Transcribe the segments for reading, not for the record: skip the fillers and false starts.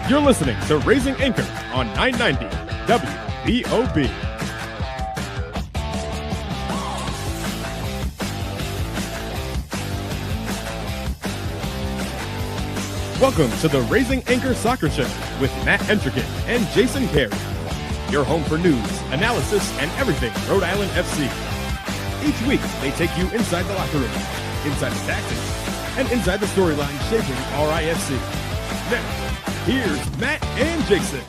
You're listening to Raising Anchor on 990 WBOB. Welcome to the Raising Anchor Soccer Show with Matt Entrigan and Jason Carey. Your home for news, analysis, and everything Rhode Island FC. Each week, they take you inside the locker room, inside the tactics, and inside the storyline shaping RIFC. Now, here's Matt and Jason.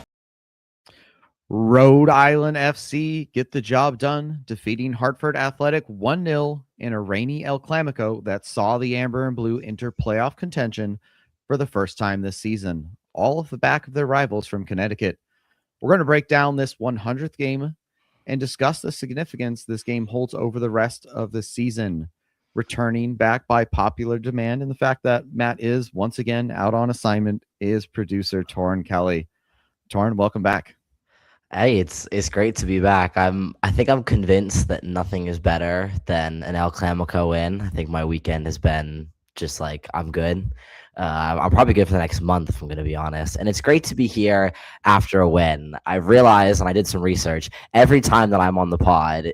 Rhode Island FC get the job done, defeating Hartford Athletic 1-0 in a rainy El Clamico that saw the Amber and Blue enter playoff contention for the first time this season, all off the back of their rivals from Connecticut. We're going to break down this 100th game and discuss the significance this game holds over the rest of the season, returning back by popular demand, and the fact that Matt is once again out on assignment is producer Torrin Kelly. Torrin, welcome back. Hey, it's great to be back. I think I'm convinced that nothing is better than an El Clamico win. I think my weekend has been just like, I'm good. I'm probably good for the next month, if I'm going to be honest. And it's great to be here after a win. I realized, and I did some research, every time that I'm on the pod,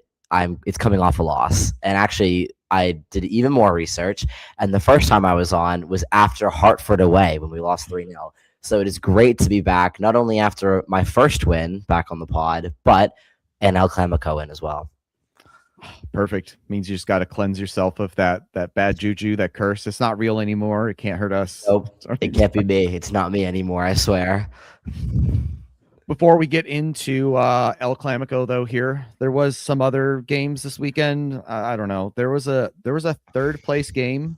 it's coming off a loss. And actually, I did even more research. And the first time I was on was after Hartford away when we lost 3-0. So it is great to be back, not only after my first win back on the pod, but an El Clamico win as well. Perfect. Means you just got to cleanse yourself of that bad juju, that curse. It's not real anymore. It can't hurt us. Nope. It can't be me. It's not me anymore, I swear. Before we get into El Clamico, though, here there was some other games this weekend. I don't know. There was a third place game,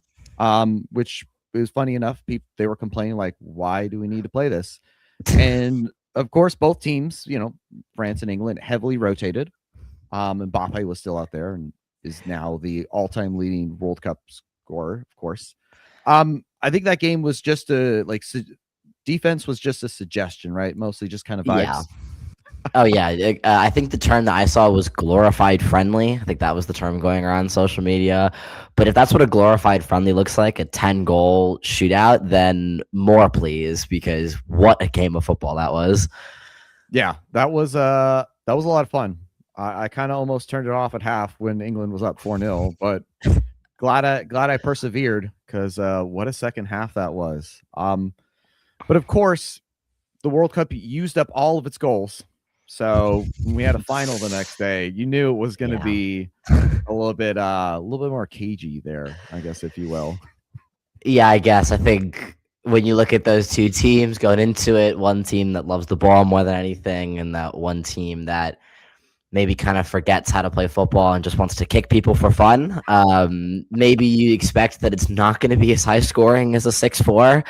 which is funny enough. They were complaining like, why do we need to play this? And of course, both teams, France and England, heavily rotated. Mbappe was still out there and is now the all-time leading World Cup scorer, of course. I think that game was just defense was just a suggestion, right? Mostly just kind of vibes. Yeah. Oh, yeah. I think the term that I saw was glorified friendly. I think that was the term going around social media. But if that's what a glorified friendly looks like, a 10-goal shootout, then more please, because what a game of football that was. Yeah, that was a lot of fun. I kind of almost turned it off at half when England was up 4-0, but glad I persevered because what a second half that was. But of course, the World Cup used up all of its goals. So when we had a final the next day, you knew it was going to be a little bit more cagey there, I guess, if you will. Yeah, I guess. I think when you look at those two teams going into it, one team that loves the ball more than anything, and that one team that maybe kind of forgets how to play football and just wants to kick people for fun. Maybe you expect that it's not going to be as high scoring as a 6-4,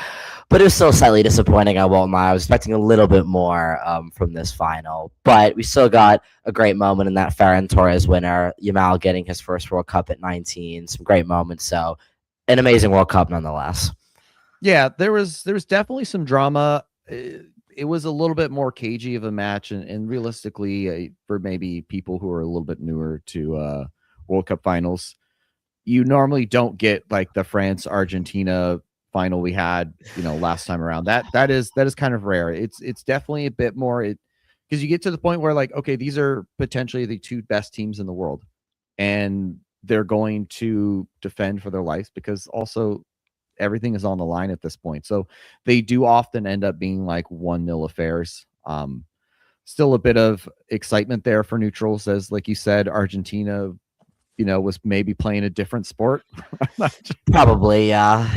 but it was still slightly disappointing. I won't lie. I was expecting a little bit more from this final, but we still got a great moment in that Ferran Torres winner, Yamal getting his first World Cup at 19, some great moments. So an amazing World Cup nonetheless. Yeah, there was definitely some drama. It was a little bit more cagey of a match, and realistically, for maybe people who are a little bit newer to World Cup finals, you normally don't get like the France-Argentina final we had, last time around. That is kind of rare. It's definitely a bit more because you get to the point where like, okay, these are potentially the two best teams in the world, and they're going to defend for their lives because also everything is on the line at this point. So they do often end up being like 1-0 affairs. Still a bit of excitement there for neutrals, as like you said, Argentina, was maybe playing a different sport. Probably, yeah.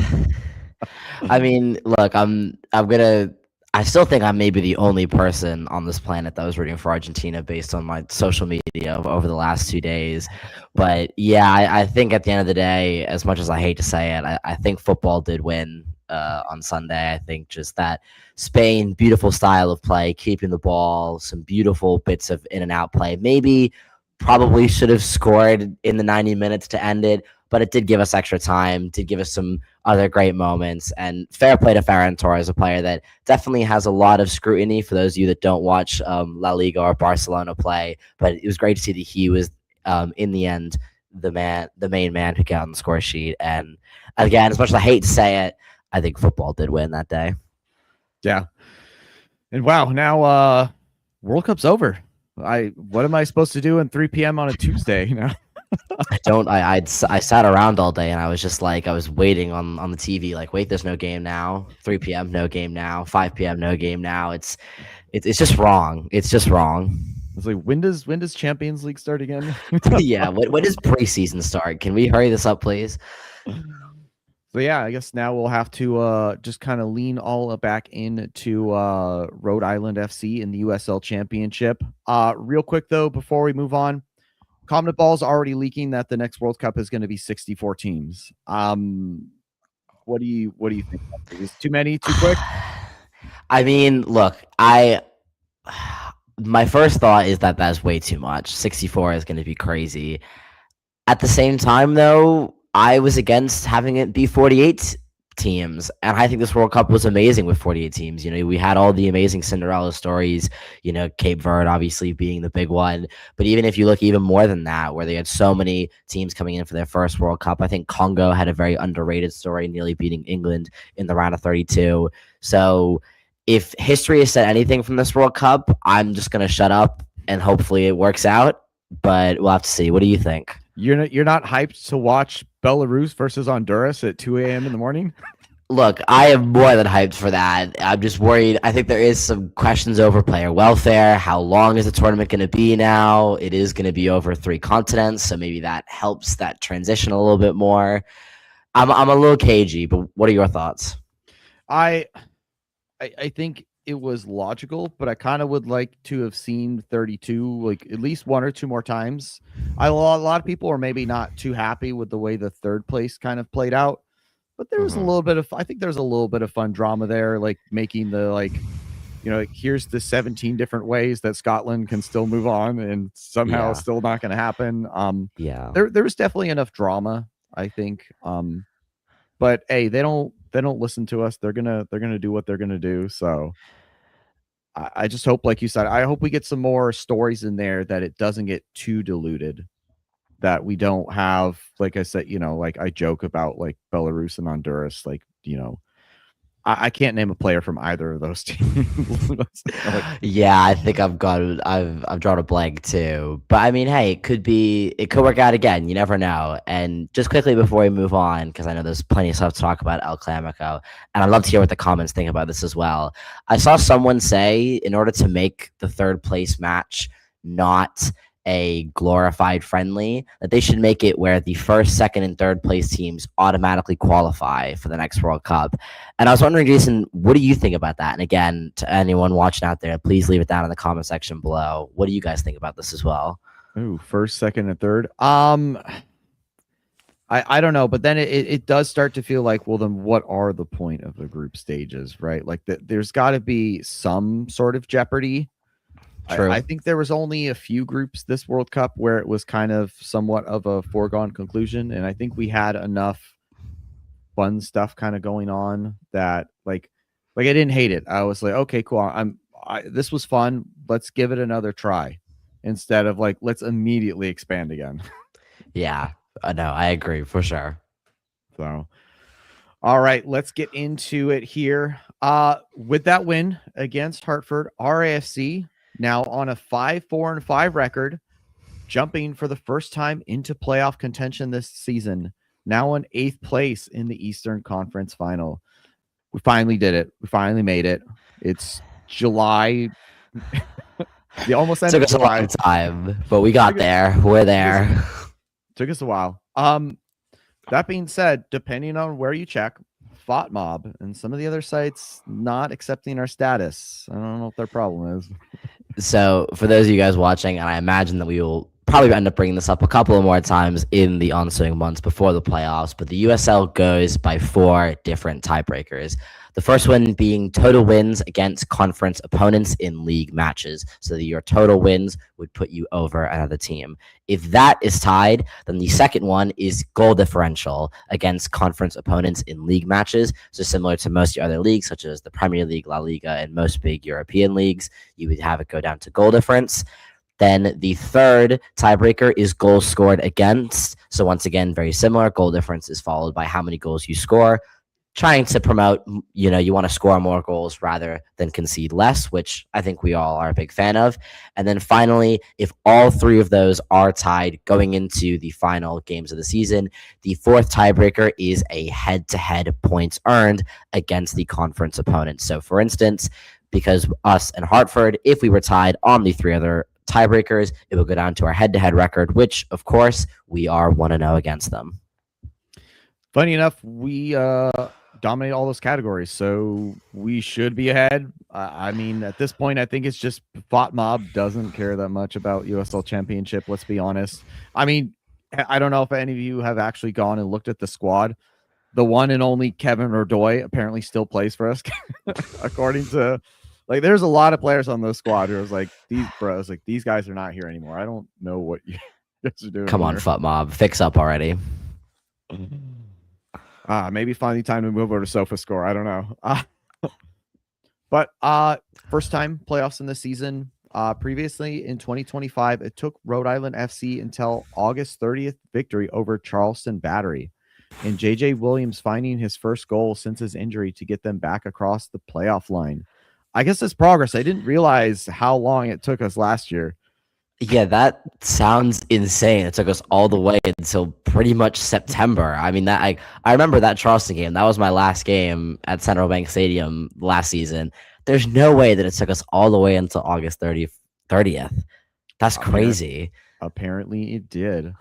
I mean, look, I still think I'm maybe the only person on this planet that was rooting for Argentina based on my social media over the last 2 days. But yeah, I think at the end of the day, as much as I hate to say it, I think football did win on Sunday. I think just that Spain, beautiful style of play, keeping the ball, some beautiful bits of in and out play. Maybe probably should have scored in the 90 minutes to end it, but it did give us extra time, did give us some other great moments. And fair play to Ferran Torres, a player that definitely has a lot of scrutiny for those of you that don't watch La Liga or Barcelona play. But it was great to see that he was, in the end, the main man who got on the score sheet. And again, as much as I hate to say it, I think football did win that day. Yeah. And wow, now World Cup's over. What am I supposed to do at 3 p.m. on a Tuesday? I sat around all day and I was just like, I was waiting on the TV, like, wait, there's no game now. 3 p.m. no game now. 5 p.m. no game now. It's just wrong. It's just wrong. It's like, when does Champions League start again? Yeah. When does preseason start? Can we hurry this up, please? So yeah, I guess now we'll have to just kind of lean all back into Rhode Island FC in the USL Championship. Real quick though, before we move on, Common Ball's already leaking that the next World Cup is going to be 64 teams. What do you think? Is too many, too quick? I mean, look, my first thought is that that's way too much. 64 is going to be crazy. At the same time, though, I was against having it be 48 teams, and I think this World Cup was amazing with 48 teams. You know, we had all the amazing Cinderella stories, you know, Cape Verde obviously being the big one, but even if you look even more than that, where they had so many teams coming in for their first World Cup, I think Congo had a very underrated story, nearly beating England in the round of 32. So if history has said anything from this World Cup, I'm just going to shut up and hopefully it works out, but we'll have to see. What do you think? You're not hyped to watch Belarus versus Honduras at 2 a.m. in the morning? Look, I am more than hyped for that. I'm just worried. I think there is some questions over player welfare. How long is the tournament going to be now? It is going to be over 3 continents, so maybe that helps that transition a little bit more. I'm a little cagey, but what are your thoughts? I think it was logical, but I kind of would like to have seen 32, like at least 1 or 2 more times. A lot of people are maybe not too happy with the way the third place kind of played out, but there was a little bit of, I think there's a little bit of fun drama there, like making the, like, you know, like, here's the 17 different ways that Scotland can still move on and somehow it's still not going to happen. There was definitely enough drama, I think. But hey, they don't listen to us. They're gonna do what they're gonna do. So I just hope, like you said, I hope we get some more stories in there, that it doesn't get too diluted, that we don't have, like I said, you know, like I joke about like Belarus and Honduras, like, you know, I can't name a player from either of those teams. Yeah, I think I've drawn a blank too. But I mean, hey, it could work out again. You never know. And just quickly before we move on, because I know there's plenty of stuff to talk about El Clamico, and I'd love to hear what the comments think about this as well. I saw someone say, in order to make the third place match not a glorified friendly, that they should make it where the first, second, and third place teams automatically qualify for the next World Cup. And I was wondering, Jason, what do you think about that? And again, to anyone watching out there, please leave it down in the comment section below. What do you guys think about this as well? Ooh, first, second, and third. I don't know, but then it does start to feel like, well, then what are the point of the group stages, right? Like there's got to be some sort of jeopardy. I think there was only a few groups this World Cup where it was kind of somewhat of a foregone conclusion, and I think we had enough fun stuff kind of going on that like I didn't hate it. I was like, okay, cool. This was fun. Let's give it another try, instead of like, let's immediately expand again. Yeah, no, I agree for sure. So, all right, let's get into it here. With that win against Hartford, RAFC now on a 5-4-5 record, jumping for the first time into playoff contention this season, now in 8th place in the Eastern Conference Final. We finally did it. We finally made it. It's July. The almost end took of us July. a long time, but we got there. We're there. Took us a while. That being said, depending on where you check, FOTMob and some of the other sites not accepting our status. I don't know what their problem is. So for those of you guys watching, and I imagine that we will probably end up bringing this up a couple of more times in the ensuing months before the playoffs, but the USL goes by 4 different tiebreakers. The first one being total wins against conference opponents in league matches. So that your total wins would put you over another team. If that is tied, then the second one is goal differential against conference opponents in league matches. So similar to most of the other leagugues, such as the Premier League, La Liga, and most big European leagues, you would have it go down to goal difference. Then the third tiebreaker is goals scored against. So once again, very similar. Goal difference is followed by how many goals you score. trying to promote, you want to score more goals rather than concede less, which I think we all are a big fan of. And then finally, if all three of those are tied going into the final games of the season, the fourth tiebreaker is a head-to-head points earned against the conference opponent. So for instance, because us and Hartford, if we were tied on the three other tiebreakers, it will go down to our head-to-head record, which of course we are 1-0 against them. Funny enough, we dominate all those categories, so we should be ahead. I mean, at this point, I think it's just Fought Mob doesn't care that much about USL Championship. Let's be honest. I mean, I don't know if any of you have actually gone and looked at the squad. The one and only Kevin Rodoy apparently still plays for us, according to there's a lot of players on the squad who was like, these guys are not here anymore. I don't know what you guys are doing. Come on, Fought Mob, fix up already. Maybe finally time to move over to SofaScore. I don't know. But first time playoffs in the season. Previously in 2025, it took Rhode Island FC until August 30th victory over Charleston Battery, and JJ Williams finding his first goal since his injury to get them back across the playoff line. I guess it's progress. I didn't realize how long it took us last year. Yeah, that sounds insane. It took us all the way until pretty much September. I mean, that I remember that Charleston game. That was my last game at Central Bank Stadium last season. There's no way that it took us all the way until August 30th. That's crazy. Apparently it did.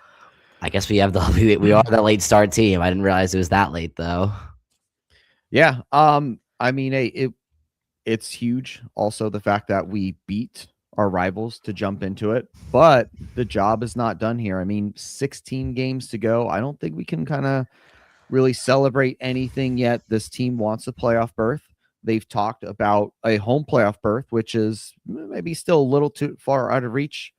I guess we are the late start team. I didn't realize it was that late though. Yeah. I mean, it's huge. Also, the fact that we beat our rivals to jump into it, but the job is not done here. I mean, 16 games to go. I don't think we can kind of really celebrate anything yet. This team wants a playoff berth. They've talked about a home playoff berth, which is maybe still a little too far out of reach.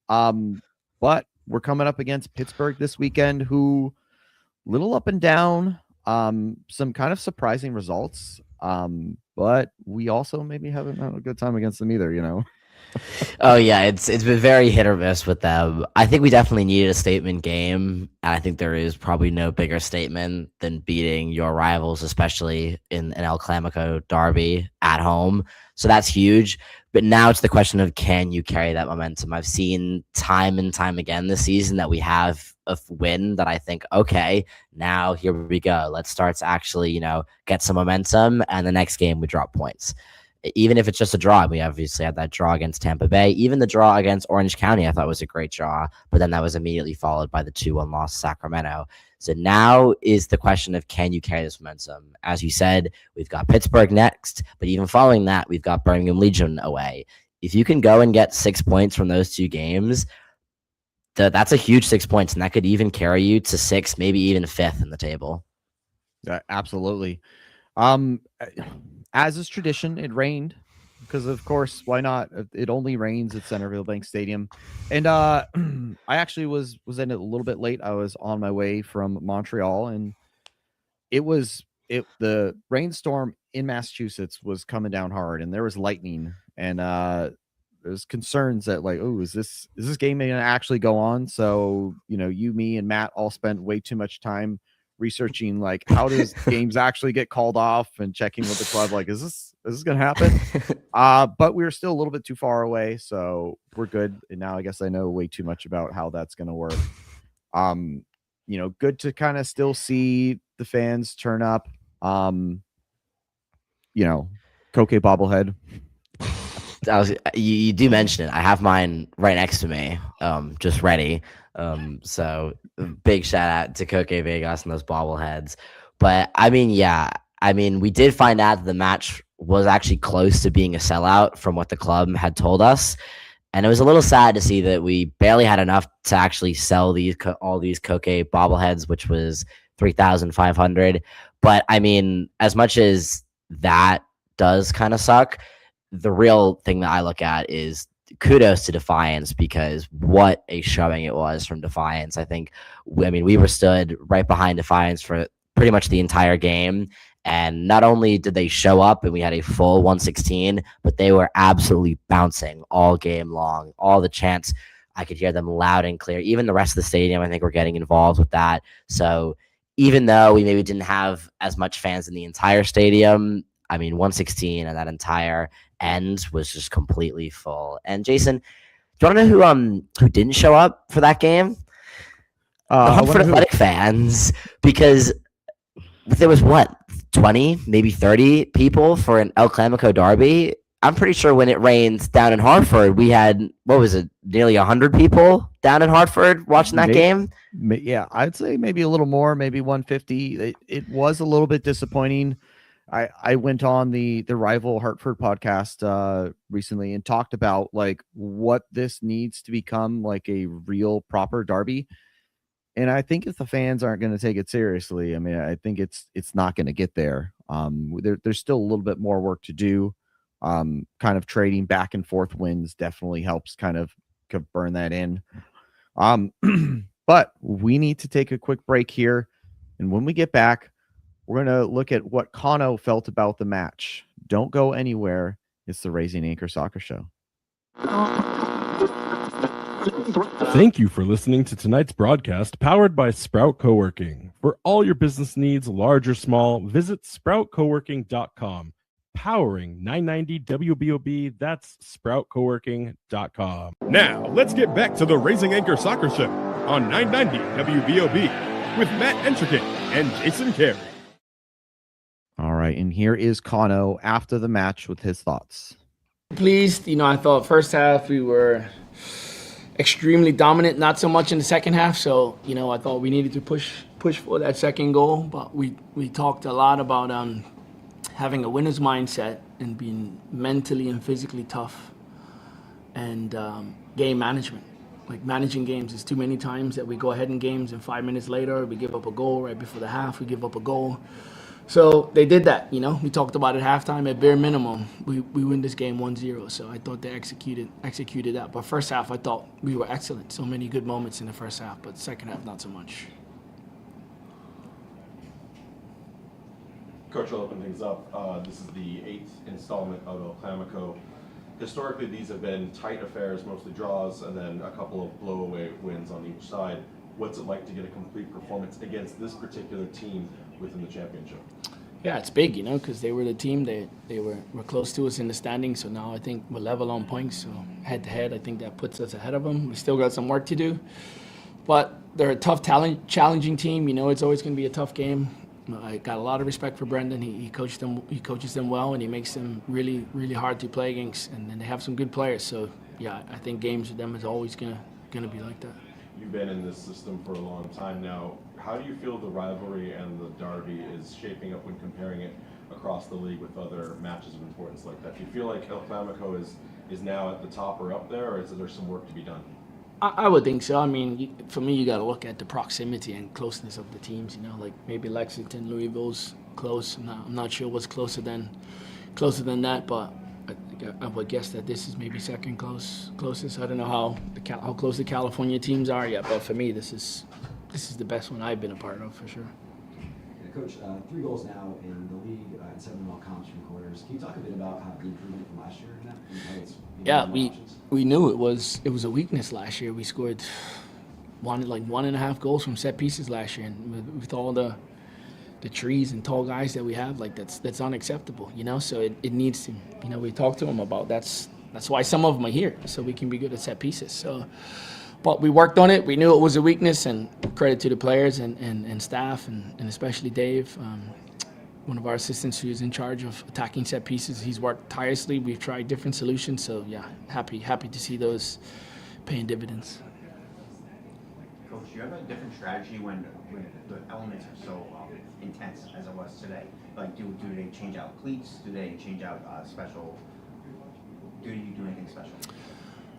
But we're coming up against Pittsburgh this weekend, who little up and down, some kind of surprising results. But we also maybe haven't had a good time against them either, Oh yeah, it's been very hit or miss with them. I think we definitely needed a statement game, and I think there is probably no bigger statement than beating your rivals, especially in an El Clamico derby at home. So that's huge. But now it's the question of, can you carry that momentum? I've seen time and time again this season that we have a win that I think, okay, now here we go. Let's start to actually, get some momentum, and the next game we drop points. Even if it's just a draw, we obviously had that draw against Tampa Bay. Even the draw against Orange County, I thought was a great draw, but then that was immediately followed by the 2-1 loss to Sacramento. So now is the question of, can you carry this momentum? As you said, we've got Pittsburgh next, but even following that, we've got Birmingham Legion away. If you can go and get 6 points from those two games, that's a huge 6 points, and that could even carry you to 6th, maybe even 5th in the table. Absolutely. As is tradition, it rained because, of course, why not? It only rains at Centerville Bank Stadium. And I actually was in it a little bit late. I was on my way from Montreal, and the rainstorm in Massachusetts was coming down hard, and there was lightning, and there's concerns that is this game going to actually go on? So, you, me, and Matt all spent way too much time researching how does games actually get called off and checking with the club, is this gonna happen? But we were still a little bit too far away, so we're good. And now I guess I know way too much about how that's gonna work. Good to kind of still see the fans turn up. Koke bobblehead. You do mention it. I have mine right next to me, just ready. So big shout out to Koke Vegas and those bobbleheads. But I mean, we did find out that the match was actually close to being a sellout from what the club had told us. And it was a little sad to see that we barely had enough to actually sell all these Koke bobbleheads, which was 3,500. But I mean, as much as that does kind of suck, the real thing that I look at is kudos to Defiance, because what a showing it was from Defiance. We were stood right behind Defiance for pretty much the entire game. And not only did they show up and we had a full 116, but they were absolutely bouncing all game long. All the chants, I could hear them loud and clear. Even the rest of the stadium, I think, were getting involved with that. So even though we maybe didn't have as much fans in the entire stadium, I mean, 116 and that entire end was just completely full. And Jason, do you want to know who didn't show up for that game? The Hartford Athletic fans, because there was 20, maybe 30 people for an El Clamico derby. I'm pretty sure when it rained down in Hartford, we had, nearly 100 people down in Hartford watching that game? Yeah, I'd say maybe a little more, maybe 150. It was a little bit disappointing. I went on the rival Hartford podcast recently and talked about like what this needs to become like a real proper derby. And I think if the fans aren't going to take it seriously, I mean, I think it's not going to get there. There's still a little bit more work to do. Kind of trading back and forth wins definitely helps kind of burn that in. But we need to take a quick break here. And when we get back, we're going to look at what Kano felt about the match. Don't go anywhere. It's the Raising Anchor Soccer Show. Thank you for listening to tonight's broadcast powered by Sprout Coworking. For all your business needs, large or small, visit sproutcoworking.com. Powering 990 WBOB, that's sproutcoworking.com. Now, let's get back to the Raising Anchor Soccer Show on 990 WBOB with Matt Entricket and Jason Carey. All right, and here is Kano after the match with his thoughts. Pleased, I thought first half we were extremely dominant, not so much in the second half. So, I thought we needed to push for that second goal. But we talked a lot about having a winner's mindset and being mentally and physically tough and game management. Like managing games is too many times that we go ahead in games and 5 minutes later we give up a goal. Right before the half we give up a goal. So they did that, We talked about it halftime. At bare minimum, we win this game 1-0. So I thought they executed that. But first half, I thought we were excellent. So many good moments in the first half, but second half, not so much. Coach, I'll open things up. This is the 8th installment of El Clamico. Historically, these have been tight affairs, mostly draws, and then a couple of blowaway wins on each side. What's it like to get a complete performance against this particular team within the championship? Yeah, it's big, because they were the team. They were close to us in the standings, so now I think we're level on points. So head-to-head, I think that puts us ahead of them. We still got some work to do, but they're a tough, challenging team. It's always going to be a tough game. I got a lot of respect for Brendan. He coaches them well, and he makes them really, really hard to play against. And then they have some good players. So yeah, I think games with them is always gonna be like that. You've been in this system for a long time now. How do you feel the rivalry and the derby is shaping up when comparing it across the league with other matches of importance like that? Do you feel like El Clamico is now at the top or up there, or is there some work to be done? I would think so. I mean, for me, you got to look at the proximity and closeness of the teams. Like maybe Lexington, Louisville's close. I'm not sure what's closer than that, but I would guess that this is maybe second closest. I don't know how close the California teams are yet, but for me, this is the best one I've been a part of for sure. Coach, 3 goals now in the league and 7 all comps from quarters. Can you talk a bit about the improvement from last year in that? Yeah, we knew it was a weakness last year. We scored 1.5 goals from set pieces last year, and with all the trees and tall guys that we have, like that's unacceptable, So it needs to, we talked to them about that's why some of them are here, so we can be good at set pieces. So, but we worked on it. We knew it was a weakness, and credit to the players and staff and especially Dave, one of our assistants who is in charge of attacking set pieces. He's worked tirelessly. We've tried different solutions. So yeah, happy to see those paying dividends. Coach, do you have a different strategy when the elements are so intense as it was today? Like, do they change out cleats? Do they change out special? Do you do anything special?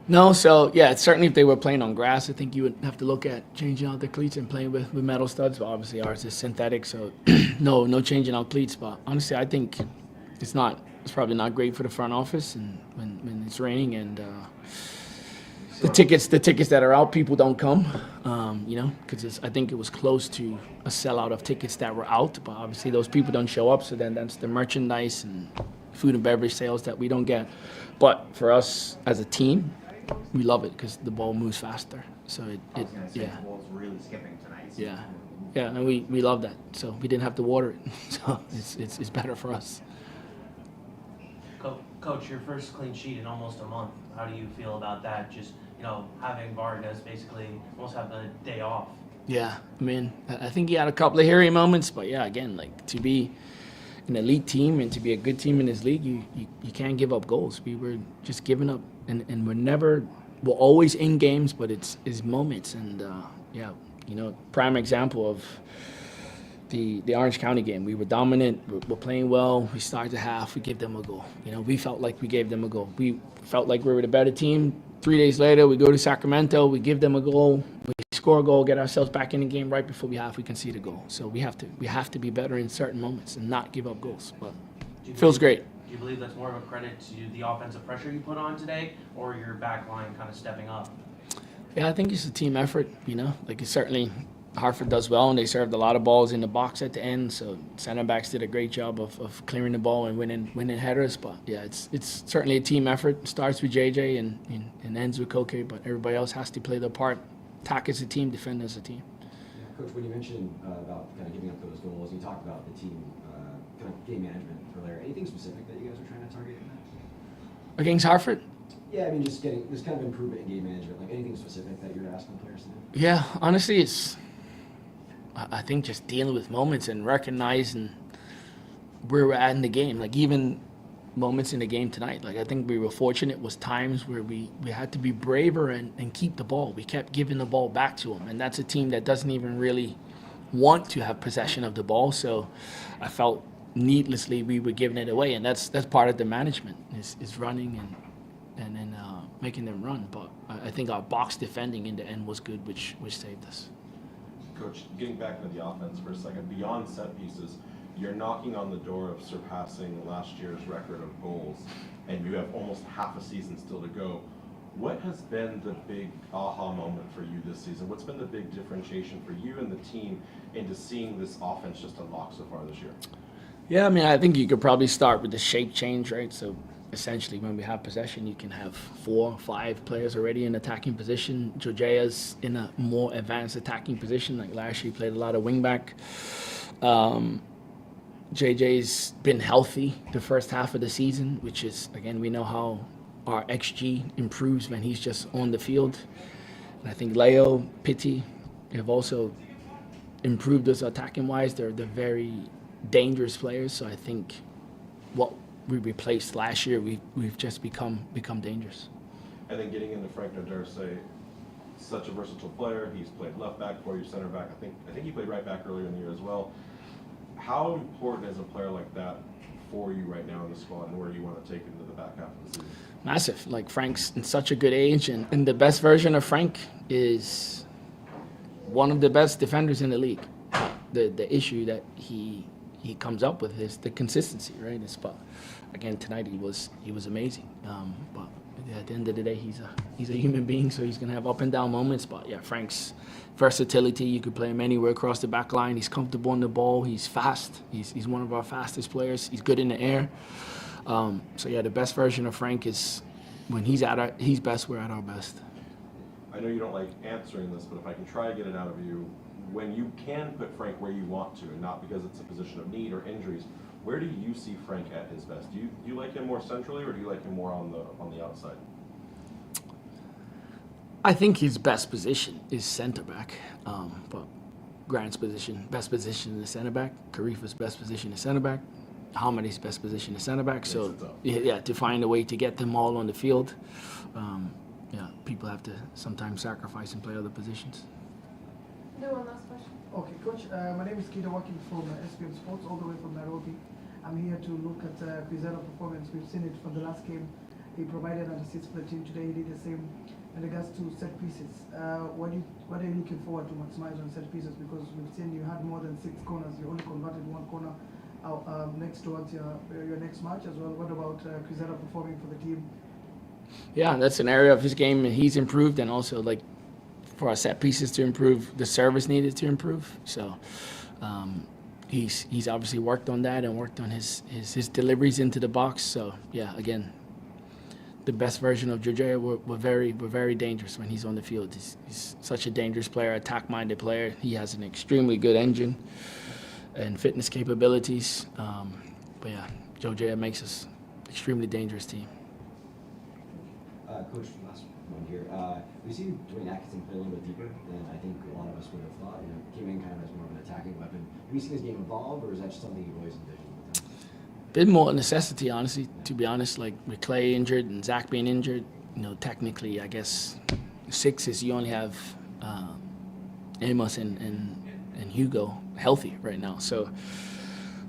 No, so yeah, certainly if they were playing on grass, I think you would have to look at changing out the cleats and playing with metal studs. But obviously ours is synthetic, so no changing out cleats. But honestly, I think it's probably not great for the front office, and when it's raining and the tickets that are out, people don't come, because I think it was close to a sellout of tickets that were out. But obviously those people don't show up, so then that's the merchandise and food and beverage sales that we don't get. But for us as a team, we love it because the ball moves faster. So The ball's really skipping tonight. So Yeah. Yeah, and we love that. So we didn't have to water it. So it's better for us. Coach, your first clean sheet in almost a month. How do you feel about that? Just, having Vargas basically almost have the day off. Yeah, I mean, I think he had a couple of hairy moments, but yeah, again, like to be an elite team and to be a good team in this league, you can't give up goals. We were just giving up, and we're always in games, but it's moments, and prime example of the Orange County game. We were dominant, we're playing well, we started the half, we gave them a goal. We felt like we gave them a goal. We felt like we were the better team. 3 days later, we go to Sacramento, we give them a goal, we score a goal, get ourselves back in the game right before we concede a goal. So we have to be better in certain moments and not give up goals. But it feels great. Do you believe that's more of a credit to the offensive pressure you put on today, or your back line kind of stepping up? Yeah, I think it's a team effort, Like it's certainly Hartford does well, and they served a lot of balls in the box at the end. So center backs did a great job of clearing the ball and winning headers. But yeah, it's certainly a team effort. It starts with JJ and ends with Koke, but everybody else has to play their part. Attack as a team, defend as a team. Yeah, Coach, when you mentioned about kind of giving up those goals, you talked about the team kind of game management earlier. Anything specific that you guys are trying to target in that? Against Hartford? Yeah, I mean, just getting this kind of improvement in game management. Like anything specific that you're asking players to do? Yeah, honestly, I think just dealing with moments and recognizing where we're at in the game. Like even moments in the game tonight. Like I think we were fortunate was times where we had to be braver and keep the ball. We kept giving the ball back to them. And that's a team that doesn't even really want to have possession of the ball. So I felt needlessly we were giving it away. And that's part of the management is running and then making them run. But I think our box defending in the end was good, which saved us. Coach, getting back into the offense for a second, beyond set pieces, you're knocking on the door of surpassing last year's record of goals, and you have almost half a season still to go. What has been the big aha moment for you this season? What's been the big differentiation for you and the team into seeing this offense just unlock so far this year? Yeah, I mean, I think you could probably start with the shape change, right? So essentially, when we have possession, you can have 4 or 5 players already in attacking position. Jojea's in a more advanced attacking position. Like last year, he played a lot of wingback. JJ's been healthy the first half of the season, which is, again, we know how our XG improves when he's just on the field. And I think Leo, Pitti have also improved us attacking-wise. They're very dangerous players. So I think what we replaced last year, we've just become dangerous. And then getting into Frank Naderse, such a versatile player. He's played left back for you, center back. I think he played right back earlier in the year as well. How important is a player like that for you right now in the squad, and where do you want to take him to the back half of the season? Massive. Like Frank's in such a good age, and the best version of Frank is one of the best defenders in the league. The issue that he comes up with is the consistency, right? But again, tonight he was amazing. But at the end of the day, he's a human being, so he's gonna have up and down moments. But yeah, Frank's versatility, you could play him anywhere across the back line. He's comfortable on the ball. He's fast. He's one of our fastest players. He's good in the air. So yeah, the best version of Frank is when he's best, we're at our best. I know you don't like answering this, but if I can try to get it out of you, when you can put Frank where you want to, and not because it's a position of need or injuries, where do you see Frank at his best? Do you like him more centrally, or do you like him more on the outside? I think his best position is center back, but Grant's best position is center back. Karifa's best position is center back. Hamadi's best position is center back. So yeah, to find a way to get them all on the field, people have to sometimes sacrifice and play other positions. Do one last question. Okay, Coach, my name is Kida Walking from SPM Sports, all the way from Nairobi. I'm here to look at Pizarro performance. We've seen it from the last game. He provided an assist for the team today. He did the same in regards to set pieces. What are you looking forward to maximize on set pieces? Because we've seen you had more than 6 corners. You only converted 1 corner next towards your next match as well. What about Pizarro performing for the team? Yeah, that's an area of his game he's improved, and also like for our set pieces to improve, the service needed to improve. So he's obviously worked on that and worked on his deliveries into the box. So yeah, again, the best version of Jorge. We're very dangerous when he's on the field. He's such a dangerous player, attack-minded player. He has an extremely good engine and fitness capabilities. But yeah, Jorge makes us extremely dangerous team. Coach, last one here. We've seen Dwayne Atkinson play a little bit deeper than I think a lot of us would have thought. You know, came in kind of as more of an attacking weapon. Have you seen his game evolve, or is that just something you've always envisioned? Been more a necessity, honestly. To be honest, like with Clay injured and Zach being injured, technically, I guess sixes you only have Amos and Hugo healthy right now. So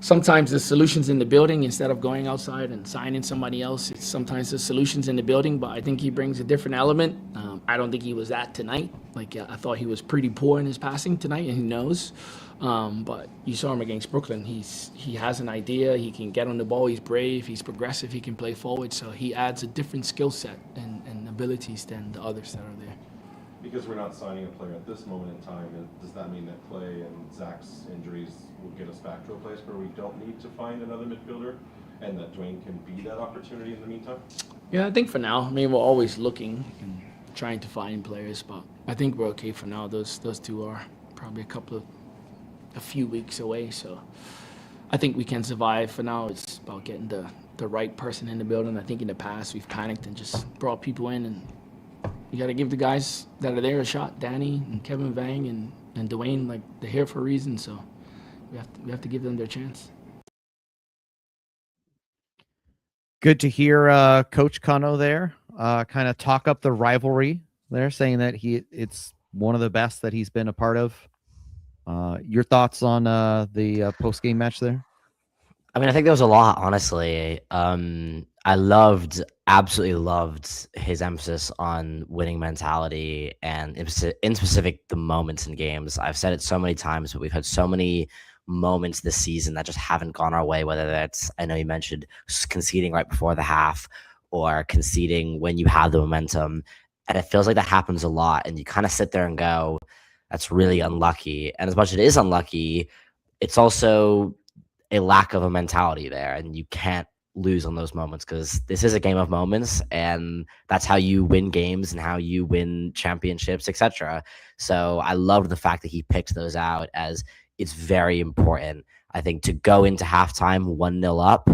sometimes the solution's in the building instead of going outside and signing somebody else. It's sometimes the solution's in the building, but I think he brings a different element. I don't think he was that tonight. I thought he was pretty poor in his passing tonight, and he knows. But you saw him against Brooklyn. He has an idea. He can get on the ball. He's brave. He's progressive. He can play forward. So he adds a different skill set and abilities than the others that are there. Because we're not signing a player at this moment in time, and does that mean that Clay and Zach's injuries will get us back to a place where we don't need to find another midfielder, and that Dwayne can be that opportunity in the meantime? Yeah, I think for now. I mean, we're always looking and trying to find players, but I think we're okay for now. Those two are probably a few weeks away, so I think we can survive. For now, it's about getting the right person in the building. I think in the past we've panicked and just brought people in, and you got to give the guys that are there a shot. Danny and Kevin Vang and Dwayne, they're here for a reason, so we have to give them their chance. Good to hear Coach Cano there kind of talk up the rivalry there, saying that it's one of the best that he's been a part of. Your thoughts on the post-game match there? I mean, I think there was a lot, honestly. I absolutely loved his emphasis on winning mentality and in specific the moments in games. I've said it so many times, but we've had so many moments this season that just haven't gone our way, whether that's, I know you mentioned conceding right before the half or conceding when you have the momentum. And it feels like that happens a lot. And you kind of sit there and go, that's really unlucky. And as much as it is unlucky, it's also a lack of a mentality there. And you can't lose on those moments because this is a game of moments, and that's how you win games and how you win championships, etc. So I loved the fact that he picked those out, as it's very important. I think to go into halftime 1-0 up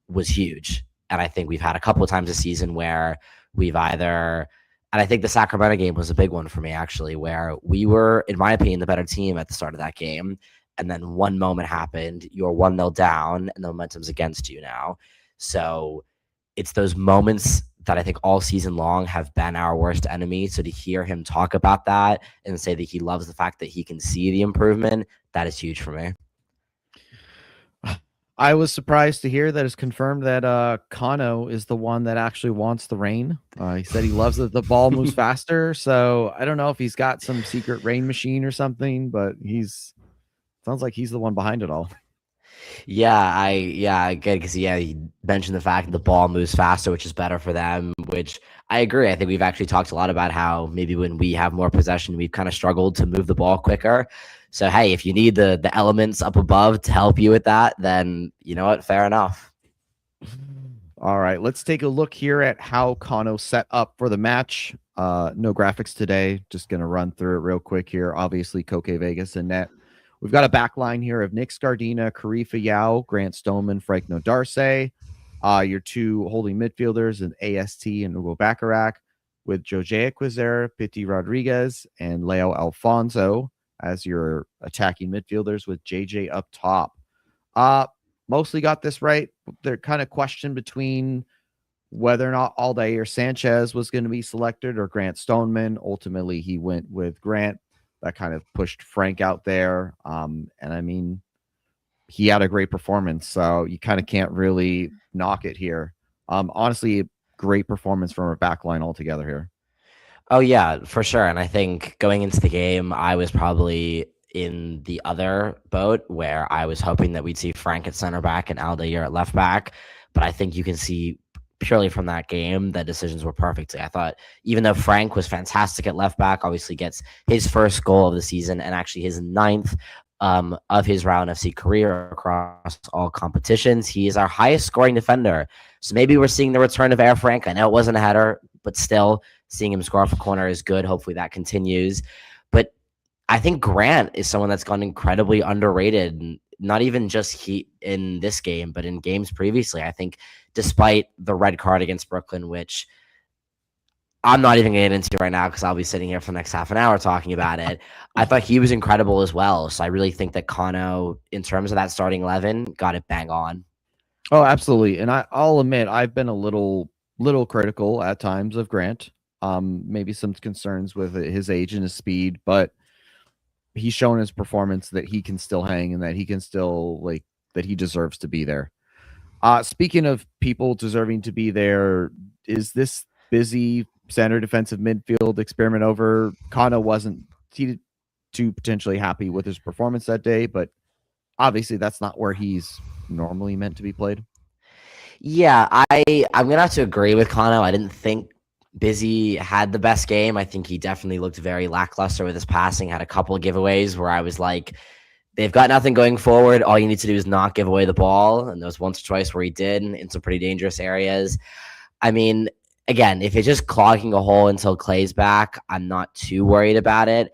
was huge. And I think we've had a couple of times this season where we've either, and I think the Sacramento game was a big one for me, actually, where we were, in my opinion, the better team at the start of that game. And then one moment happened, you're 1-0 down, and the momentum's against you now. So it's those moments that I think all season long have been our worst enemy. So to hear him talk about that and say that he loves the fact that he can see the improvement, that is huge for me. I was surprised to hear that it's confirmed that Kano is the one that actually wants the rain. He said he loves that the ball moves faster. So I don't know if he's got some secret rain machine or something, but sounds like he's the one behind it all. I get it, because he mentioned the fact that the ball moves faster, which is better for them, which I agree. I think we've actually talked a lot about how maybe when we have more possession, we've kind of struggled to move the ball quicker. So, hey, if you need the elements up above to help you with that, then you know what? Fair enough. All right, let's take a look here at how Kano set up for the match. No graphics today. Just going to run through it real quick here. Obviously, Koke Vegas and net. We've got a back line here of Nick Scardina, Karifa Yao, Grant Stoneman, Frank Nodarce. Your two holding midfielders and AST and Hugo Bacharach, with Jose Quizera, Pity Rodriguez, and Leo Alfonso as your attacking midfielders, with JJ up top. Mostly got this right. They're kind of questioned between whether or not Aldair Sanchez was going to be selected or Grant Stoneman. Ultimately, he went with Grant. That kind of pushed Frank out there. And I mean, he had a great performance, so you kind of can't really knock it here. Honestly, great performance from our back line altogether here. Oh, yeah, for sure. And I think going into the game, I was probably in the other boat where I was hoping that we'd see Frank at center back and Aldair at left back. But I think you can see purely from that game that decisions were perfect. I thought even though Frank was fantastic at left back, obviously gets his first goal of the season and actually his 9th of his Rhode Island FC career across all competitions. He is our highest scoring defender. So maybe we're seeing the return of Air Frank. I know it wasn't a header, but still seeing him score off a corner is good. Hopefully that continues. But I think Grant is someone that's gone incredibly underrated, not even just in this game, but in games previously. I think despite the red card against Brooklyn, which I'm not even going to get into right now because I'll be sitting here for the next half an hour talking about it, I thought he was incredible as well. So I really think that Kano, in terms of that starting 11, got it bang on. Oh, absolutely. And I'll admit, I've been a little critical at times of Grant. Maybe some concerns with his age and his speed, but he's shown his performance that he can still hang and that he can still that he deserves to be there. Speaking of people deserving to be there, is this busy center defensive midfield experiment over? Kano wasn't too potentially happy with his performance that day, but obviously that's not where he's normally meant to be played. Yeah, I'm gonna have to agree with Kano. I didn't think Busy had the best game. I think he definitely looked very lackluster with his passing, had a couple of giveaways where I was like, they've got nothing going forward. All you need to do is not give away the ball. And there was once or twice where he did in some pretty dangerous areas. I mean, again, if it's just clogging a hole until Clay's back, I'm not too worried about it.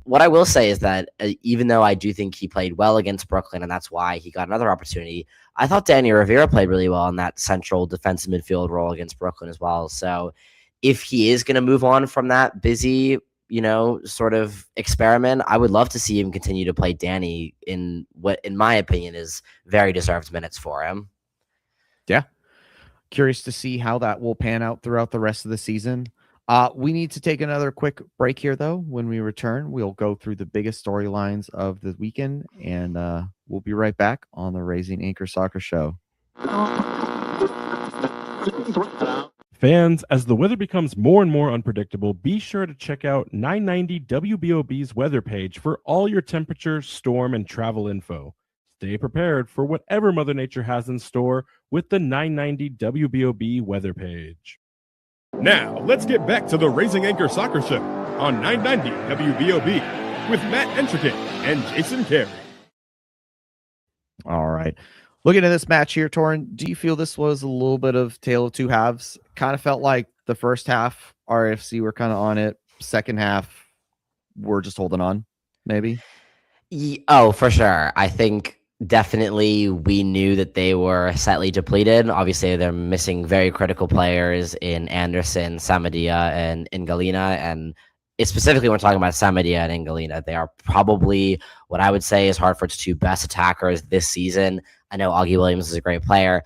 What I will say is that even though I do think he played well against Brooklyn, and that's why he got another opportunity, I thought Danny Rivera played really well in that central defensive midfield role against Brooklyn as well. So if he is going to move on from that Busy, sort of experiment, I would love to see him continue to play Danny in what, in my opinion, is very deserved minutes for him. Yeah. Curious to see how that will pan out throughout the rest of the season. We need to take another quick break here, though. When we return, we'll go through the biggest storylines of the weekend, and we'll be right back on the Raising Anchor Soccer Show. Fans, as the weather becomes more and more unpredictable, be sure to check out 990 WBOB's weather page for all your temperature, storm, and travel info. Stay prepared for whatever Mother Nature has in store with the 990 WBOB weather page. Now, let's get back to the Raising Anchor Soccer Show on 990 WBOB with Matt Entricket and Jason Carey. All right. Looking at this match here, Torrin, do you feel this was a little bit of tale of two halves? Kind of felt like the first half, RFC were kind of on it. Second half, we're just holding on, maybe? Oh, for sure. I think definitely we knew that they were slightly depleted. Obviously, they're missing very critical players in Anderson, Samadia, and Galina. And specifically, when we're talking about Samadia and Galina, they are probably what I would say is Hartford's two best attackers this season. I know Augie Williams is a great player,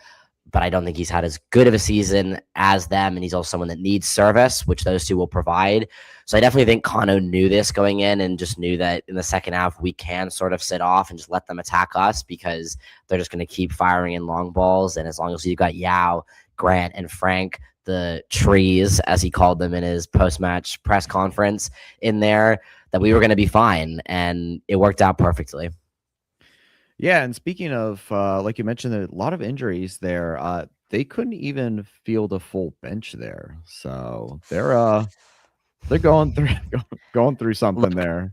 but I don't think he's had as good of a season as them, and he's also someone that needs service, which those two will provide. So I definitely think Kano knew this going in and just knew that in the second half we can sort of sit off and just let them attack us because they're just going to keep firing in long balls. And as long as you've got Yao, Grant, and Frank, the trees, as he called them in his post-match press conference in there, that we were going to be fine. And it worked out perfectly. Yeah, and speaking of, like you mentioned, a lot of injuries there. They couldn't even field a full bench there, so they're going through something there.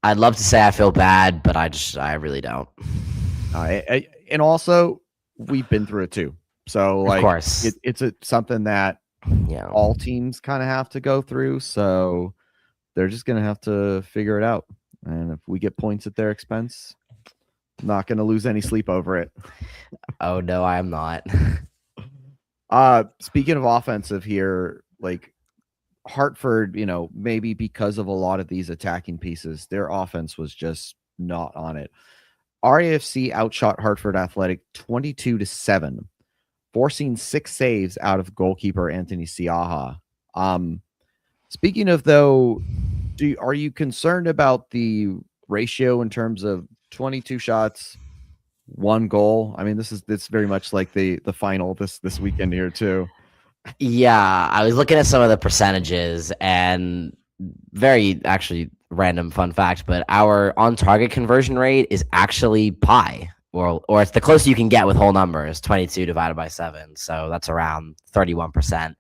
I'd love to say I feel bad, but I really don't. And also, we've been through it too, so like, of course, it's something that all teams kind of have to go through. So they're just gonna have to figure it out, and if we get points at their expense, not going to lose any sleep over it. Oh, no, I'm not. Speaking of offensive here, like Hartford, maybe because of a lot of these attacking pieces, their offense was just not on it. RAFC outshot Hartford Athletic 22-7, forcing 6 saves out of goalkeeper Anthony Siaha. Speaking of, though, are you concerned about the ratio in terms of 22 shots, 1 goal? I mean, it's very much like the final this weekend here too. Yeah, I was looking at some of the percentages, and very actually random fun fact, but our on target conversion rate is actually pi, or it's the closest you can get with whole numbers, 22 divided by 7. So that's around 31%.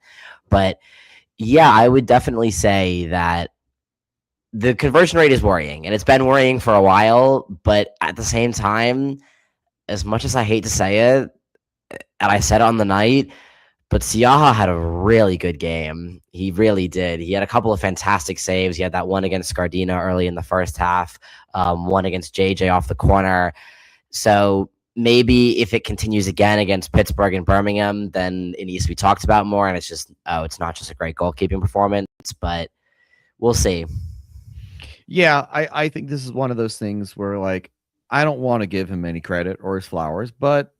But yeah, I would definitely say that the conversion rate is worrying, and it's been worrying for a while. But at the same time, as much as I hate to say it, and I said it on the night, but Siaha had a really good game. He really did. He had a couple of fantastic saves. He had that one against Scardina early in the first half, one against JJ off the corner. So maybe if it continues again against Pittsburgh and Birmingham, then it needs to be talked about more. And it's just, it's not just a great goalkeeping performance, but we'll see. Yeah, I think this is one of those things where, like, I don't want to give him any credit or his flowers, but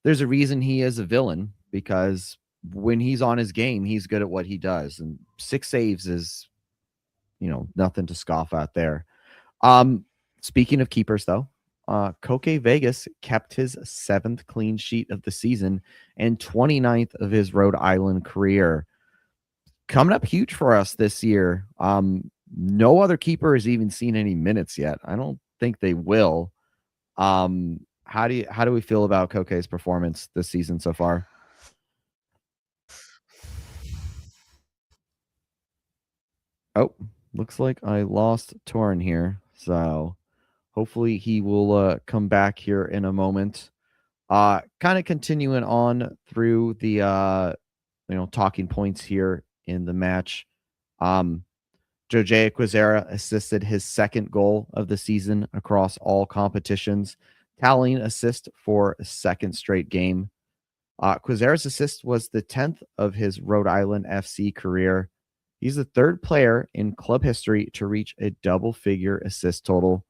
there's a reason he is a villain, because when he's on his game, he's good at what he does. And 6 saves is, nothing to scoff at there. Speaking of keepers, though, Koke Vegas kept his 7th clean sheet of the season and 29th of his Rhode Island career. Coming up huge for us this year. No other keeper has even seen any minutes yet. I don't think they will. How do we feel about Koke's performance this season so far? Oh, looks like I lost Torn here. So hopefully he will come back here in a moment. Kind of continuing on through the talking points here in the match. Jose Quizera assisted his 2nd goal of the season across all competitions, tallying assist for a 2nd straight game. Quizera's assist was the 10th of his Rhode Island FC career. He's the 3rd player in club history to reach a double-figure assist total.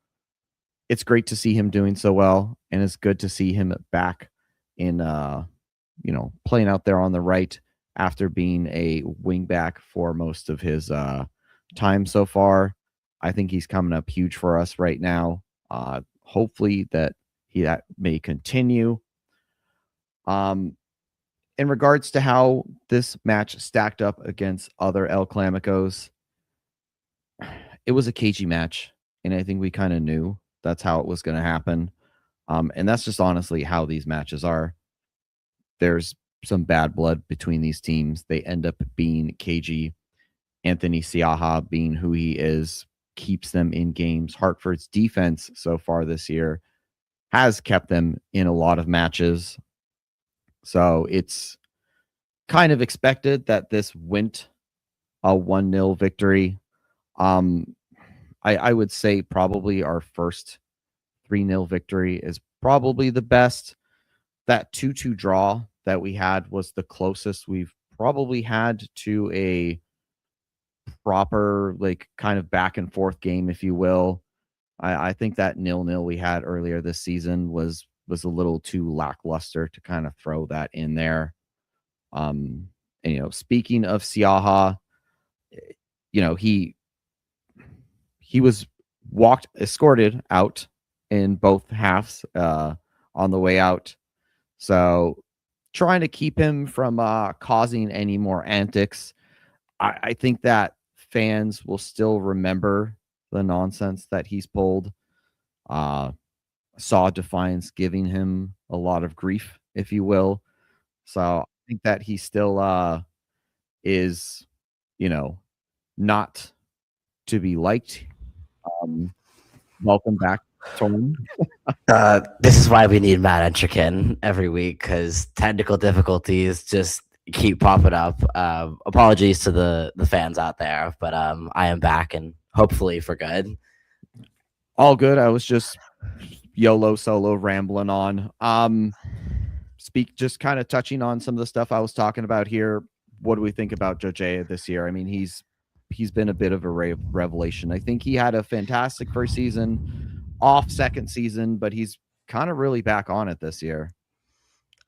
It's great to see him doing so well, and it's good to see him back in, playing out there on the right after being a wingback for most of his time so far. I think he's coming up huge for us right now. Hopefully that may continue. In regards to how this match stacked up against other El Clamicos, it was a cagey match, and I think we kind of knew that's how it was going to happen. And that's just honestly how these matches are. There's some bad blood between these teams. They end up being cagey. Anthony Siaha, being who he is, keeps them in games. Hartford's defense so far this year has kept them in a lot of matches. So it's kind of expected that this went a 1-0 victory. I would say probably our first 3-0 victory is probably the best. That 2-2 draw that we had was the closest we've probably had to a proper, like, kind of back and forth game, if you will. I think that 0-0 we had earlier this season was a little too lackluster to kind of throw that in there. And, speaking of Siaha, he was escorted out in both halves on the way out. So trying to keep him from causing any more antics. I think that fans will still remember the nonsense that he's pulled. Saw Defiance giving him a lot of grief, if you will. So I think that he still is, not to be liked. Welcome back, Tom. This is why we need Matt Entrikin every week, because technical difficulties just keep popping up. Apologies to the fans out there, but I am back, and hopefully for good. All good. I was just YOLO solo rambling on. Just kind of touching on some of the stuff I was talking about here. What do we think about Jojea this year? I mean, he's been a bit of a revelation. I think he had a fantastic first season, off second season, but he's kind of really back on it this year.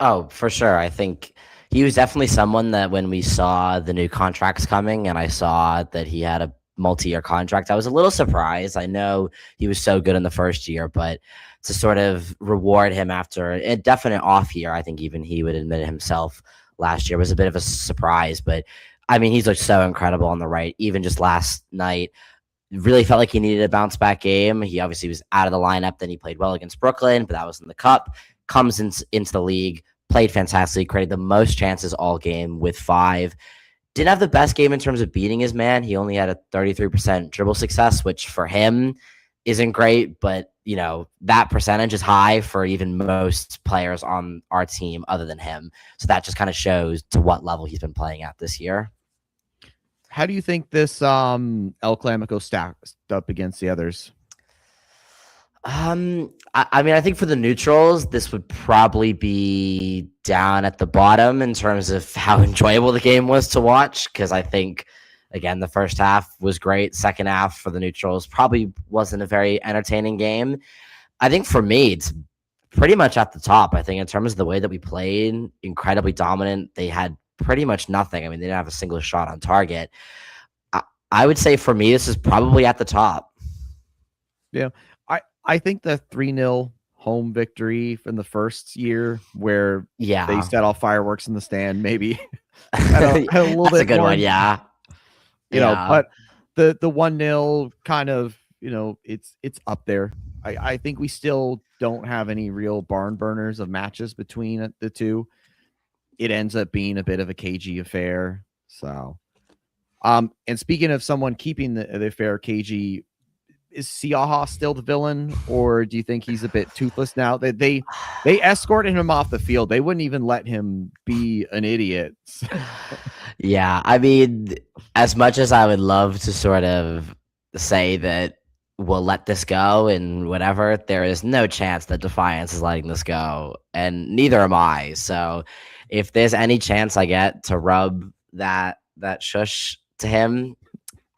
Oh, for sure. I think he was definitely someone that when we saw the new contracts coming and I saw that he had a multi-year contract, I was a little surprised. I know he was so good in the first year, but to sort of reward him after a definite off year, I think even he would admit it himself, last year was a bit of a surprise. But I mean, he's looked so incredible on the right. Even just last night, really felt like he needed a bounce back game. He obviously was out of the lineup. Then he played well against Brooklyn, but that was in the cup. Comes into the league, played fantastically, created the most chances all game with 5. didn't have the best game in terms of beating his man. He only had a 33% dribble success, which for him isn't great, but that percentage is high for even most players on our team other than him. So that just kind of shows to what level he's been playing at this year. How do you think this El Clamico stacked up against the others? I mean, I think for the neutrals, this would probably be down at the bottom in terms of how enjoyable the game was to watch. Because I think, again, the first half was great. Second half for the neutrals probably wasn't a very entertaining game. I think for me, it's pretty much at the top. I think in terms of the way that we played, incredibly dominant. They had pretty much nothing. I mean, they didn't have a single shot on target. I would say for me, this is probably at the top. Yeah. I think the 3-0 home victory from the first year where they set off fireworks in the stand, maybe had a little That's bit a good more, one, yeah. But the 1-0 kind of, it's up there. I think we still don't have any real barn burners of matches between the two. It ends up being a bit of a cagey affair. So, and speaking of someone keeping the affair cagey, is Siaha still the villain, or do you think he's a bit toothless now? They escorted him off the field. They wouldn't even let him be an idiot. Yeah, I mean, as much as I would love to sort of say that we'll let this go and whatever, there is no chance that Defiance is letting this go, and neither am I. So if there's any chance I get to rub that shush to him,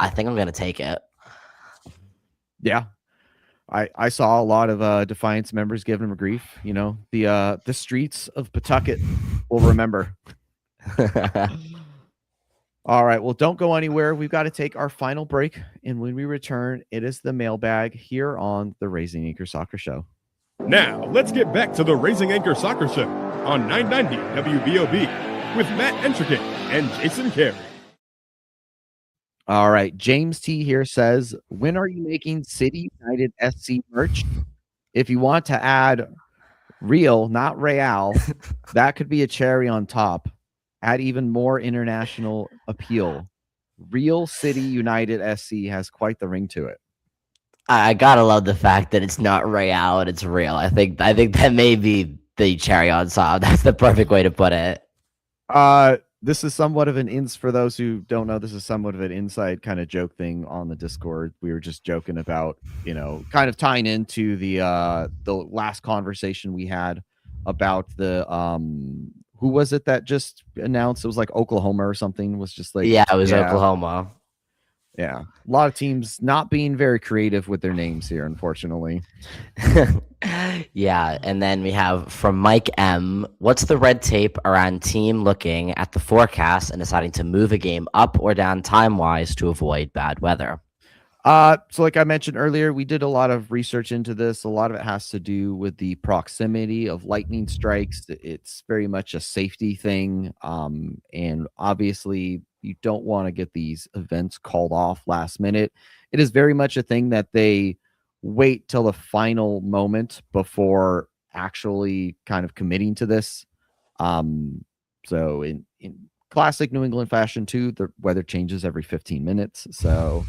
I think I'm going to take it. Yeah, I saw a lot of Defiance members giving him grief. The streets of Pawtucket will remember. All right, well, don't go anywhere. We've got to take our final break, and when we return, it is the mailbag here on the Raising Anchor Soccer Show. Now, let's get back to the Raising Anchor Soccer Show on 990 WBOB with Matt Entricket and Jason Carey. All right. James T here says, when are you making City United SC merch? If you want to add real, not real, that could be a cherry on top. Add even more international appeal. Real City United SC has quite the ring to it. I gotta love the fact that it's not real and it's real. I think that may be the cherry on top. That's the perfect way to put it. This is somewhat of for those who don't know, this is somewhat of an inside kind of joke thing on the Discord. We were just joking about, kind of tying into the last conversation we had about the who was it that just announced it was like Oklahoma or something, was just like, yeah, it was Oklahoma. Yeah. A lot of teams not being very creative with their names here, unfortunately. Yeah. And then we have from Mike M. What's the red tape around team looking at the forecast and deciding to move a game up or down time-wise to avoid bad weather? So like I mentioned earlier, we did a lot of research into this. A lot of it has to do with the proximity of lightning strikes. It's very much a safety thing. And obviously you don't want to get these events called off last minute. It is very much a thing that they wait till the final moment before actually kind of committing to this. So in classic New England fashion too, the weather changes every 15 minutes. So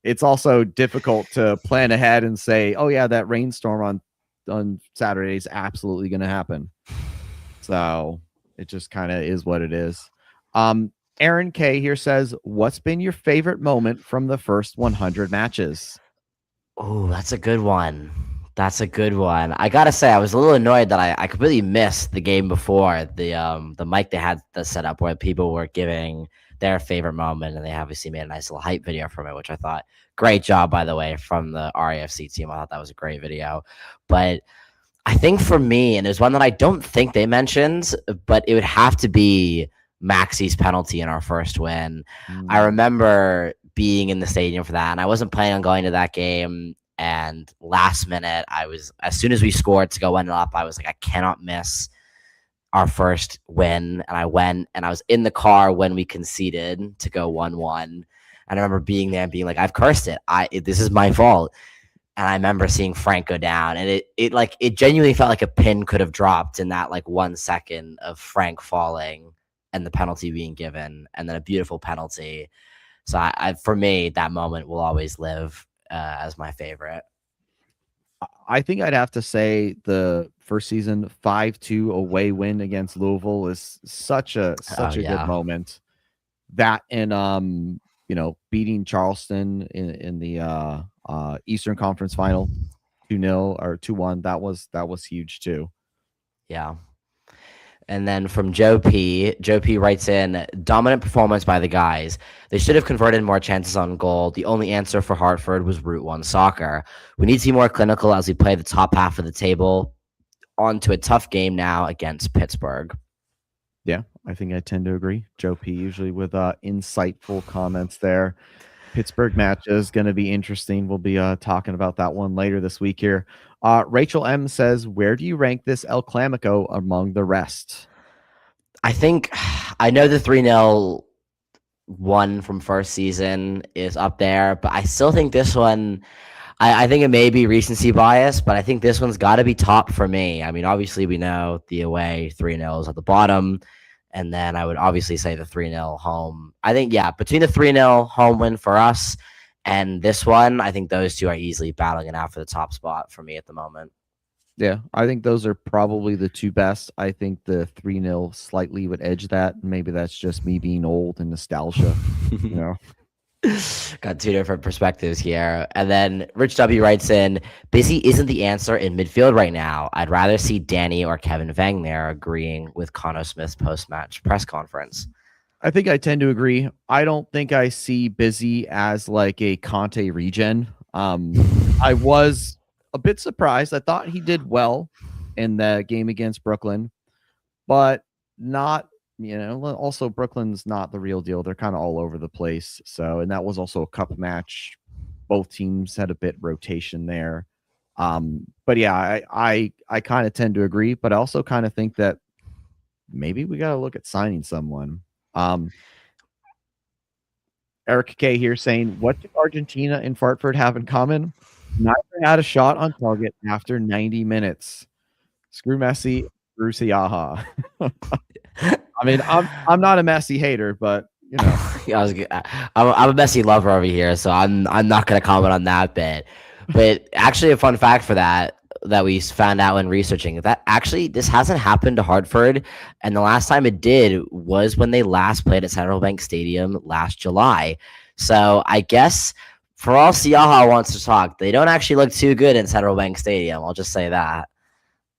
it's also difficult to plan ahead and say, oh yeah, that rainstorm on Saturday is absolutely going to happen. So it just kind of is what it is. Aaron K here says, what's been your favorite moment from the first 100 matches? Oh, that's a good one. That's a good one. I gotta say, I was a little annoyed that I completely missed the game before the mic they had set up where people were giving their favorite moment, and they obviously made a nice little hype video from it, which I thought, great job, by the way, from the RAFC team. I thought that was a great video. But I think for me, and there's one that I don't think they mentioned, but it would have to be Maxi's penalty in our first win. I remember being in the stadium for that, and I wasn't planning on going to that game. And last minute, as soon as we scored to go 1-up, I was like, I cannot miss our first win. And I went, and I was in the car when we conceded to go 1-1. And I remember being there and being like, I've cursed it. This is my fault. And I remember seeing Frank go down, and it genuinely felt like a pin could have dropped in that 1 second of Frank falling. and the penalty being given, and then a beautiful penalty. So for me, that moment will always live as my favorite. I think I'd have to say the first season 5-2 away win against Louisville is such a good moment. That and beating Charleston in the Eastern Conference Final 2-0 or 2-1, that was huge too. Yeah. And then from Joe P writes in, dominant performance by the guys. They should have converted more chances on goal. The only answer for Hartford was Route 1 soccer. We need to be more clinical as we play the top half of the table. On to a tough game now against Pittsburgh. Yeah, I think I tend to agree. Joe P usually with insightful comments there. Pittsburgh match is going to be interesting. We'll be talking about that one later this week here. Rachel M says, where do you rank this El Clamico among the rest? I think I know the 3-0 one from first season is up there, but I still think this one, I think it may be recency bias, but I think this one's got to be top for me. I mean, obviously we know the away 3-0 is at the bottom. And then I would obviously say the 3-0 home. I think, between the 3-0 home win for us and this one, I think those two are easily battling it out for the top spot for me at the moment. Yeah, I think those are probably the two best. I think the 3-0 slightly would edge that. Maybe that's just me being old and nostalgia, Got two different perspectives here. And then Rich W writes in, busy isn't the answer in midfield right now. I'd rather see Danny or Kevin Vang there, agreeing with Connor Smith's post-match press conference. I think I tend to agree. I don't think I see Busy as like a Conte regen. I was a bit surprised. I thought he did well in the game against Brooklyn, but not, also Brooklyn's not the real deal. They're kind of all over the place. So, and that was also a cup match. Both teams had a bit rotation there. But yeah, I kind of tend to agree, but I also kind of think that maybe we got to look at signing someone. Eric K here saying, what do Argentina and Hartford have in common? Neither had a shot on target after 90 minutes. Screw Messi, screw Siaha. I mean, I'm not a Messi hater, but I'm a Messi lover over here, so I'm not going to comment on that bit. But actually, a fun fact for that we found out when researching that actually this hasn't happened to Hartford, and the last time it did was when they last played at Central Bank Stadium last July. So I guess for all Siaha wants to talk, they don't actually look too good in Central Bank Stadium. I'll just say that.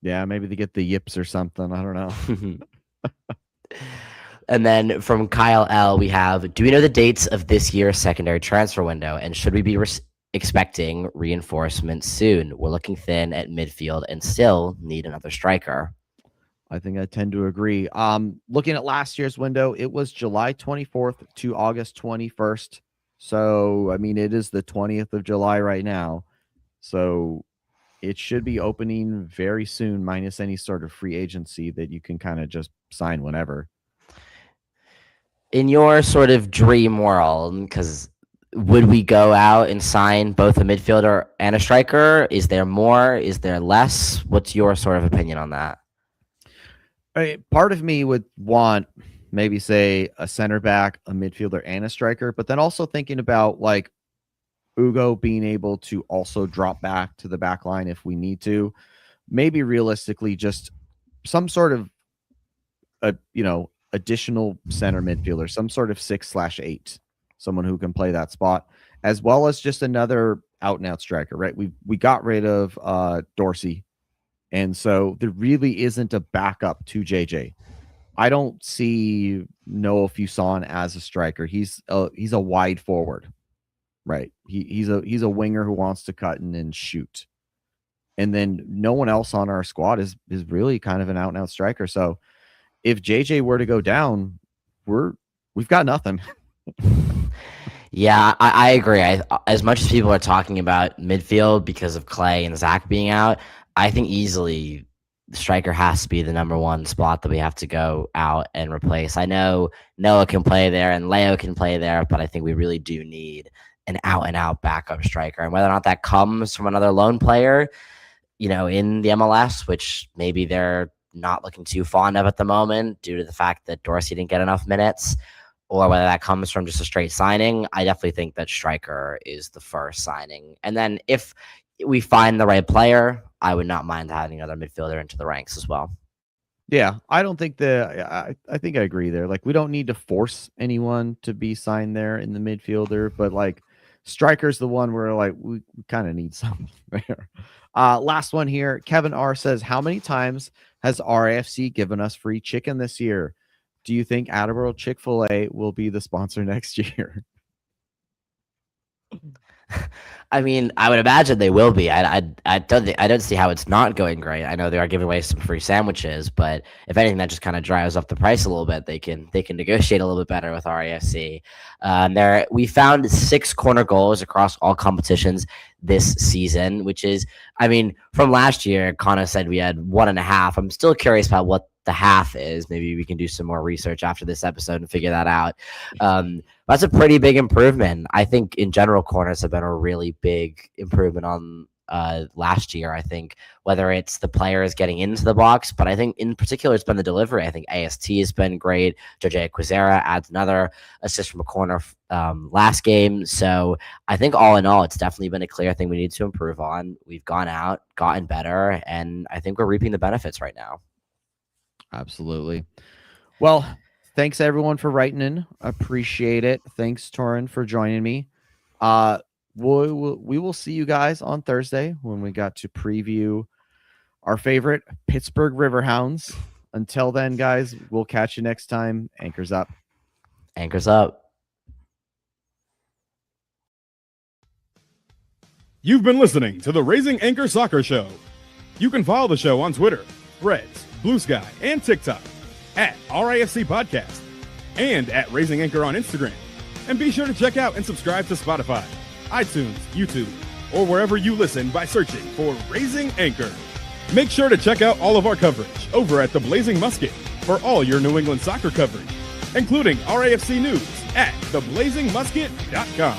Yeah, maybe they get the yips or something. I don't know. And then from Kyle L, we have, do we know the dates of this year's secondary transfer window? And should we be expecting reinforcements soon? We're looking thin at midfield and still need another striker. I think I tend to agree. Looking at last year's window, it was July 24th to August 21st. So, I mean, it is the 20th of July right now. So it should be opening very soon, minus any sort of free agency that you can kind of just sign whenever. In your sort of dream world, because would we go out and sign both a midfielder and a striker? Is there more? Is there less? What's your sort of opinion on that? Part of me would want maybe say a center back, a midfielder, and a striker, but then also thinking about like Ugo being able to also drop back to the back line if we need to. Maybe realistically just some sort of additional center midfielder, some sort of 6/8, someone who can play that spot, as well as just another out and out striker, right? We got rid of Dorsey, and so there really isn't a backup to JJ. I don't see Noah Fuson as a striker. He's a wide forward, right? He's a winger who wants to cut in and shoot. And then no one else on our squad is really kind of an out and out striker. So if JJ were to go down, we've got nothing. Yeah, I agree. As much as people are talking about midfield because of Clay and Zach being out, I think easily the striker has to be the number one spot that we have to go out and replace. I know Noah can play there and Leo can play there, but I think we really do need an out and out backup striker. And whether or not that comes from another lone player, in the MLS, which maybe they're not looking too fond of at the moment due to the fact that Dorsey didn't get enough minutes, or whether that comes from just a straight signing, I definitely think that striker is the first signing. And then if we find the right player, I would not mind adding another midfielder into the ranks as well. Yeah, I don't think I think I agree there. Like, we don't need to force anyone to be signed there in the midfielder, but like striker's the one where like we kind of need something there. Last one here. Kevin R says, how many times has RAFC given us free chicken this year? Do you think Attleboro Chick-fil-A will be the sponsor next year? I mean, I would imagine they will be. I don't see how it's not going great. I know they are giving away some free sandwiches, but if anything, that just kind of drives up the price a little bit. They can negotiate a little bit better with RAFC. We found 6 corner goals across all competitions this season, which is, I mean, from last year, Connor said we had 1.5. I'm still curious about what the half is. Maybe we can do some more research after this episode and figure that out. That's a pretty big improvement. I think in general, corners have been a really big improvement on last year. I think whether it's the players getting into the box, but I think in particular it's been the delivery. I think AST has been great. Jorge Quizera adds another assist from a corner last game. So I think all in all, it's definitely been a clear thing we need to improve on. We've gone out, gotten better, and I think we're reaping the benefits right now. Absolutely. Well, thanks everyone for writing in. Appreciate it. Thanks, Torin, for joining me. We will see you guys on Thursday when we got to preview our favorite Pittsburgh Riverhounds. Until then, guys, we'll catch you next time. Anchors up. Anchors up. You've been listening to the Raising Anchor Soccer Show. You can follow the show on Twitter, Threads, Blue Sky, and TikTok at RAFC Podcast and at Raising Anchor on Instagram. And be sure to check out and subscribe to Spotify, iTunes, YouTube, or wherever you listen by searching for Raising Anchor. Make sure to check out all of our coverage over at the Blazing Musket for all your New England soccer coverage, including RAFC news at theblazingmusket.com.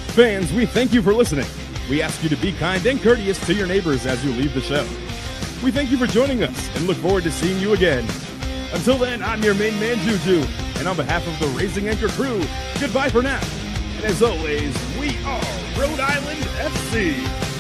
Fans, we thank you for listening. We ask you to be kind and courteous to your neighbors as you leave the show. We thank you for joining us and look forward to seeing you again. Until then, I'm your main man, Juju, and on behalf of the Raising Anchor crew, goodbye for now. And as always, we are Rhode Island FC.